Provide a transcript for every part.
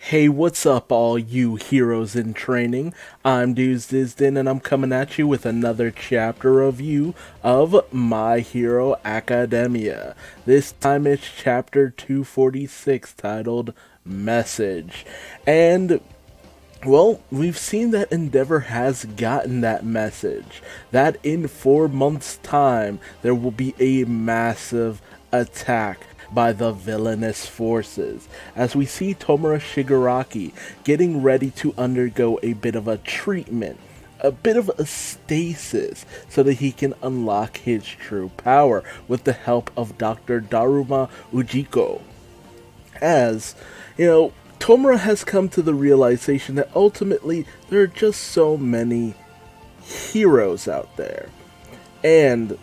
Hey, what's up, all you heroes in training? I'm Duuz-Diz-Din, and I'm coming at you with another chapter review of My Hero Academia. This time it's chapter 246, titled Message. And well, we've seen that Endeavor has gotten that message. That in 4 months' time, there will be a massive attack by the villainous forces, as we see Tomura Shigaraki getting ready to undergo a bit of a treatment, a bit of a stasis, so that he can unlock his true power with the help of Dr. Daruma Ujiko. As, Tomura has come to the realization that ultimately there are just so many heroes out there. And,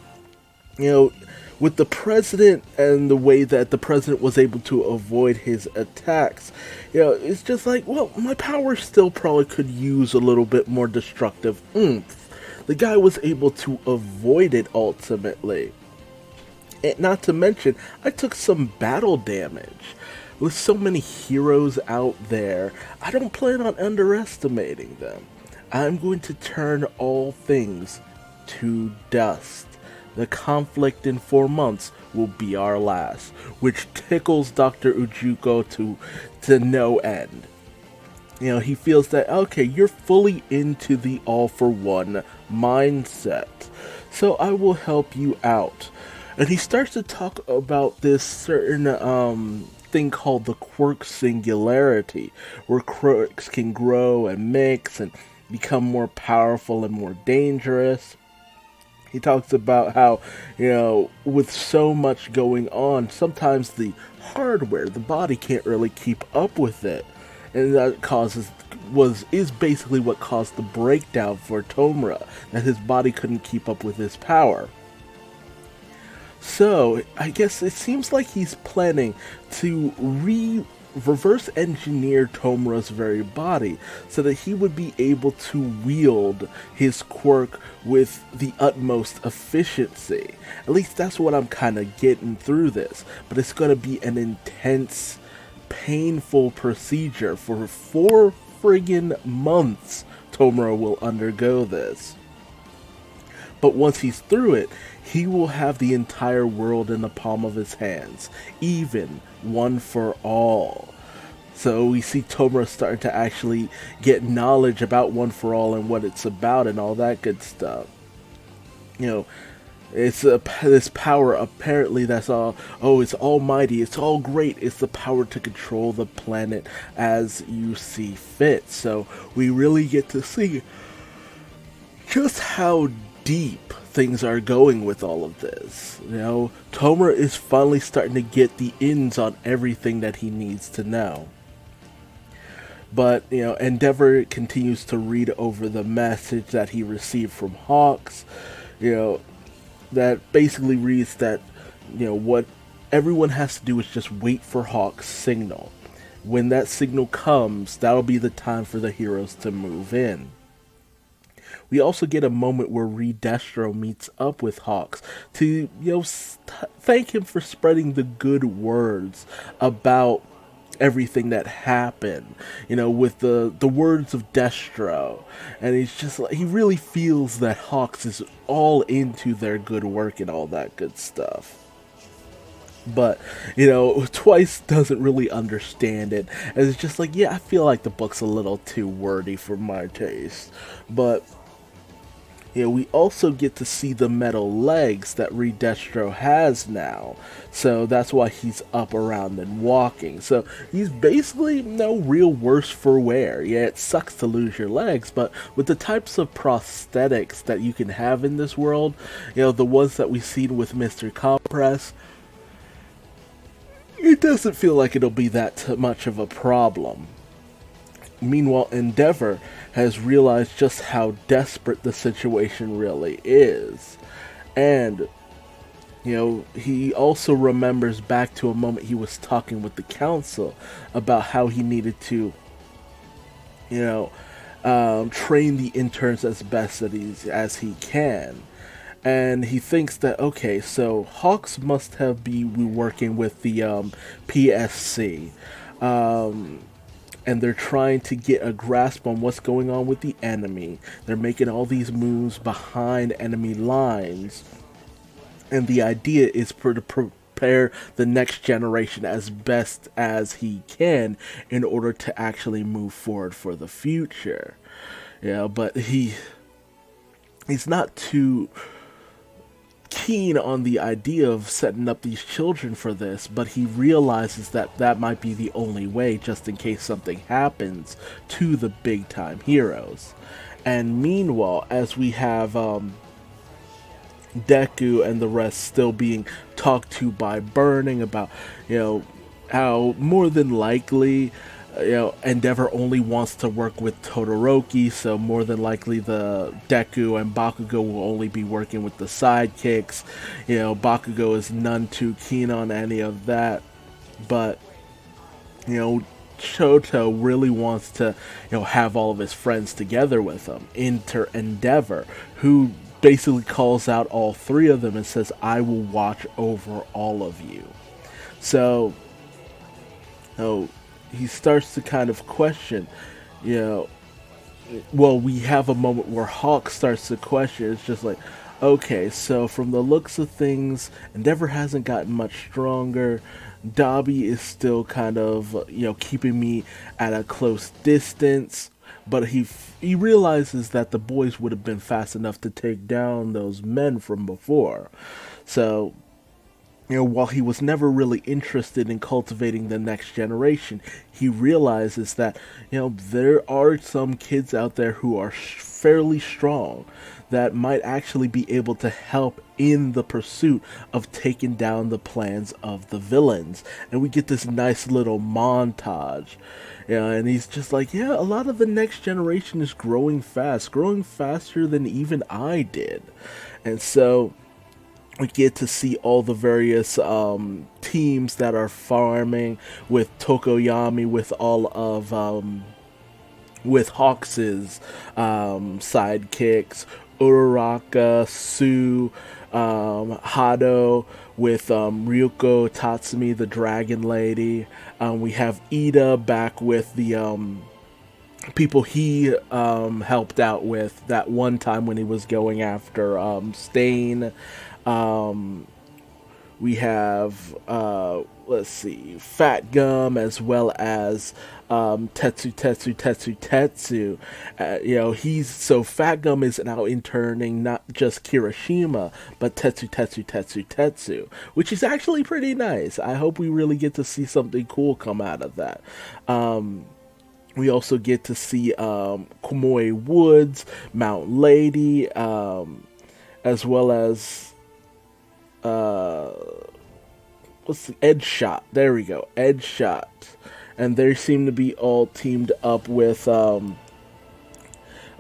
you know, with the president and the way that the president was able to avoid his attacks, it's just like, well, my power still probably could use a little bit more destructive oomph. The guy was able to avoid it ultimately. And not to mention, I took some battle damage. With so many heroes out there, I don't plan on underestimating them. I'm going to turn all things to dust. The conflict in 4 months will be our last, which tickles Dr. Ujiko to no end. He feels that, okay, you're fully into the all for one mindset, so I will help you out. And he starts to talk about this certain thing called the quirk singularity, where quirks can grow and mix and become more powerful and more dangerous. He talks about how, with so much going on, sometimes the hardware, the body can't really keep up with it. And that is basically what caused the breakdown for Tomura, that his body couldn't keep up with his power. So, I guess it seems like he's planning to reverse engineer Tomura's very body so that he would be able to wield his quirk with the utmost efficiency. At least that's what I'm kind of getting through this. But it's going to be an intense, painful procedure for 4 friggin' months. Tomura will undergo this. But once he's through it, he will have the entire world in the palm of his hands, even one for all. So we see Tomura starting to actually get knowledge about One for All and what it's about and all that good stuff. It's this power apparently that's all, oh, it's almighty, it's all great, it's the power to control the planet as you see fit. So we really get to see just how deep things are going with all of this. Tomura is finally starting to get the ins on everything that he needs to know. But, Endeavor continues to read over the message that he received from Hawks, that basically reads that, what everyone has to do is just wait for Hawks' signal. When that signal comes, that'll be the time for the heroes to move in. We also get a moment where Reed Destro meets up with Hawks to, thank him for spreading the good words about everything that happened, with the words of Destro. And he's just like, he really feels that Hawks is all into their good work and all that good stuff. But, Twice doesn't really understand it. And it's just like, yeah, I feel like the book's a little too wordy for my taste. But we also get to see the metal legs that Reed Destro has now. So that's why he's up around and walking. So he's basically no real worse for wear. Yeah, it sucks to lose your legs, but with the types of prosthetics that you can have in this world, the ones that we've seen with Mr. Compress, it doesn't feel like it'll be that much of a problem. Meanwhile, Endeavor has realized just how desperate the situation really is. And, he also remembers back to a moment he was talking with the council about how he needed to, train the interns as best as he can. And he thinks that, okay, so Hawks must have been working with the PSC. and they're trying to get a grasp on what's going on with the enemy. They're making all these moves behind enemy lines, and the idea is to prepare the next generation as best as he can in order to actually move forward for the future. Yeah, but he's not too keen on the idea of setting up these children for this, but he realizes that that might be the only way just in case something happens to the big time heroes. And meanwhile, as we have Deku and the rest still being talked to by Burning about, how more than likely, Endeavor only wants to work with Todoroki, so more than likely the Deku and Bakugo will only be working with the sidekicks. Bakugo is none too keen on any of that, but, Shoto really wants to, have all of his friends together with him. Endeavor, who basically calls out all three of them and says, "I will watch over all of you." So, he starts to kind of question, well, we have a moment where Hawk starts to question. It's just like, okay, so from the looks of things, Endeavor hasn't gotten much stronger. Dabi is still kind of, keeping me at a close distance. But he realizes that the boys would have been fast enough to take down those men from before. So, while he was never really interested in cultivating the next generation, he realizes that, there are some kids out there who are fairly strong that might actually be able to help in the pursuit of taking down the plans of the villains. And we get this nice little montage. And he's just like, yeah, a lot of the next generation is growing faster than even I did. And so we get to see all the various teams that are farming with Tokoyami, with all of with Hawks' sidekicks, Uraraka, Sue, Hado, with Ryuko Tatsumi, the Dragon Lady. We have Ida back with the people he helped out with that one time when he was going after Stain. We have, let's see, Fat Gum, as well as Tetsu. So Fat Gum is now interning not just Kirishima, but Tetsu, which is actually pretty nice. I hope we really get to see something cool come out of that. We also get to see Komoe Woods, Mount Lady, as well as what's the Edge Shot? There we go, Edge Shot, and they seem to be all teamed up with.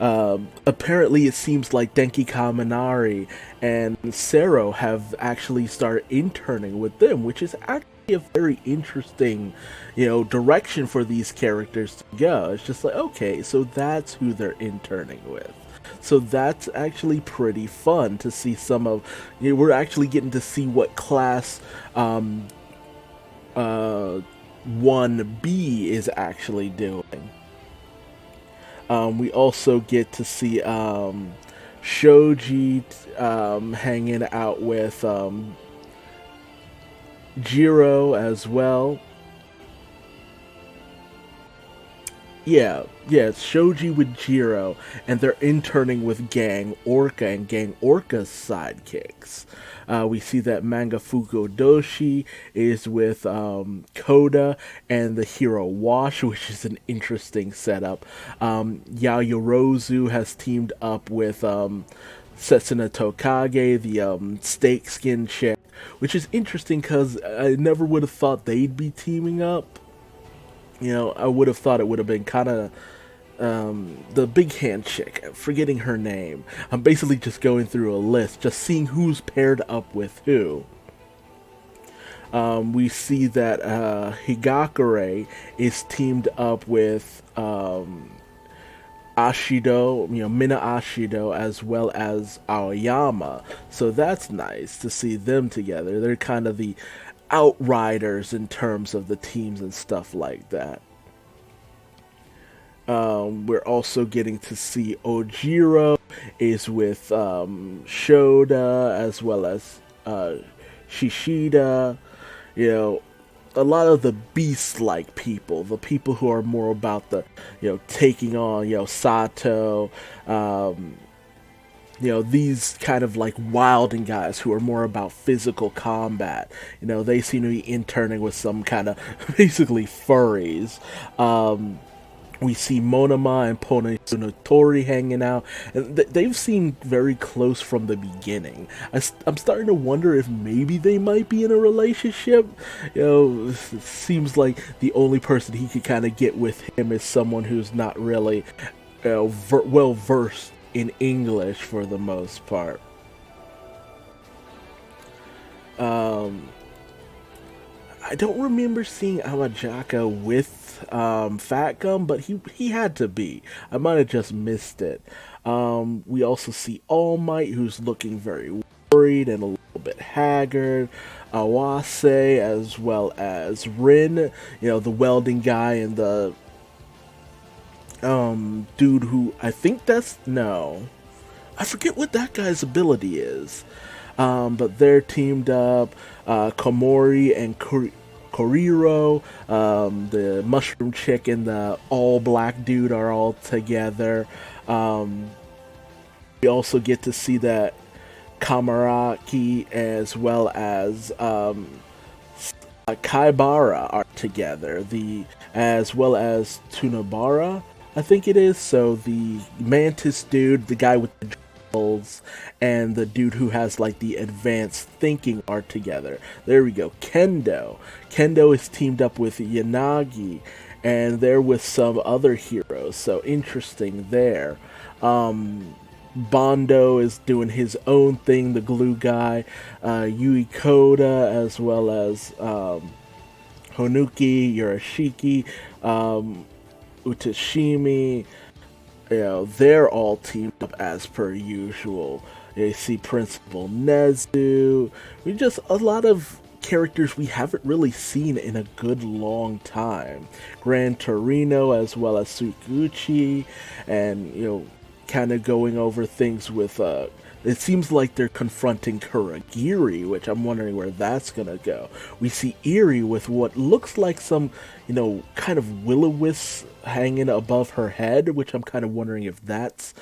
Apparently, it seems like Denki Kaminari and Sero have actually started interning with them, which is actually a very interesting, direction for these characters to go. It's just like, okay, so that's who they're interning with. So that's actually pretty fun to see some of. We're actually getting to see what class 1B is actually doing. We also get to see Shoji hanging out with Jiro as well. Yeah, it's Shoji with Jiro, and they're interning with Gang Orca and Gang Orca's sidekicks. We see that Manga Fukudoshi is with Koda and the hero Wash, which is an interesting setup. Yayorozu has teamed up with Setsuna Tokage, the steak skin chick, which is interesting because I never would have thought they'd be teaming up. I would have thought it would have been kind of the big hand chick. I'm forgetting her name. I'm basically just going through a list, just seeing who's paired up with who. We see that Higakure is teamed up with Ashido, Mina Ashido, as well as Aoyama. So that's nice to see them together. They're kind of the outriders in terms of the teams and stuff like that. We're also getting to see Ojiro is with Shoda as well as Shishida. You know, a lot of the beast-like people, the people who are more about the, taking on, Sato, um, these kind of like wilding guys who are more about physical combat. They seem to be interning with some kind of basically furries. We see Monoma and Pone Sunotori hanging out, and they've seemed very close from the beginning. I'm starting to wonder if maybe they might be in a relationship. It seems like the only person he could kind of get with him is someone who's not really well versed in English for the most part. I don't remember seeing Awajaka with Fat Gum, but he had to be. I might have just missed it. We also see All Might, who's looking very worried and a little bit haggard. Awase, as well as Rin, the welding guy and the dude who I think that's no. I forget what that guy's ability is. But they're teamed up. Komori and Koriro, the mushroom chick and the all black dude are all together. We also get to see that Kamaraki as well as Kaibara are together. As well as Tunabara, I think it is. So the mantis dude, the guy with the and the dude who has like the advanced thinking are together. There we go. Kendo is teamed up with Yanagi, and they're with some other heroes. So interesting there. Bondo is doing his own thing, the glue guy. Yui Koda as well as Honuki, Yorashiki, Utashimi. They're all teamed up as per usual. You see Principal Nezu. Just a lot of characters we haven't really seen in a good long time. Gran Torino as well as Suguchi, and kind of going over things with it seems like they're confronting Kuragiri, which I'm wondering where that's gonna go. We see Eri with what looks like some, kind of will-o-wisp hanging above her head, which I'm kind of wondering if that's,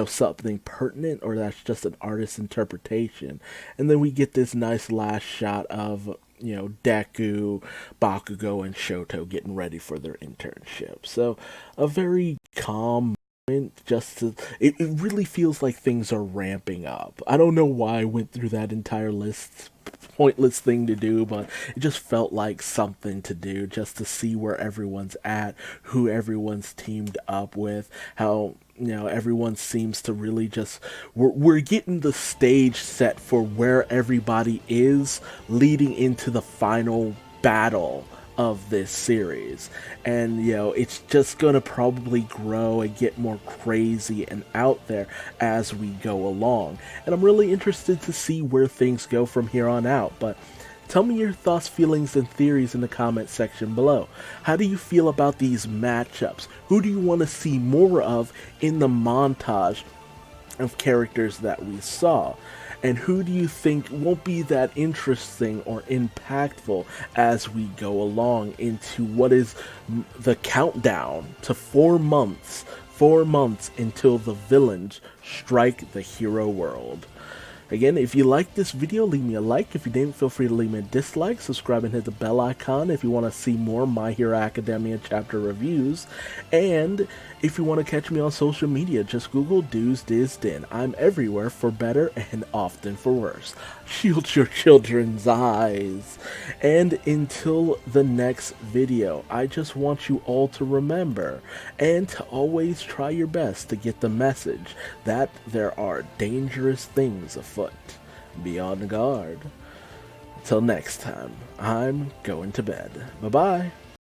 something pertinent or that's just an artist's interpretation. And then we get this nice last shot of, Deku, Bakugo, and Shoto getting ready for their internship. So a very calm, it really feels like things are ramping up. I don't know why I went through that entire list, pointless thing to do, but it just felt like something to do, just to see where everyone's at, who everyone's teamed up with, how everyone seems to really just we're getting the stage set for where everybody is leading into the final battle of this series. And it's just gonna probably grow and get more crazy and out there as we go along, and I'm really interested to see where things go from here on out. But tell me your thoughts, feelings, and theories in the comment section below. How do you feel about these matchups? Who do you want to see more of in the montage of characters that we saw? And who do you think won't be that interesting or impactful as we go along into what is the countdown to 4 months? 4 months until the villains strike the hero world. Again, if you liked this video, leave me a like. If you didn't, feel free to leave me a dislike. Subscribe and hit the bell icon if you want to see more My Hero Academia chapter reviews. And if you want to catch me on social media, just Google Duuz-Diz-Din. I'm everywhere for better and often for worse. Shield your children's eyes. And until the next video, I just want you all to remember and to always try your best to get the message that there are dangerous things afoot. Be on guard. Until next time, I'm going to bed. Bye-bye.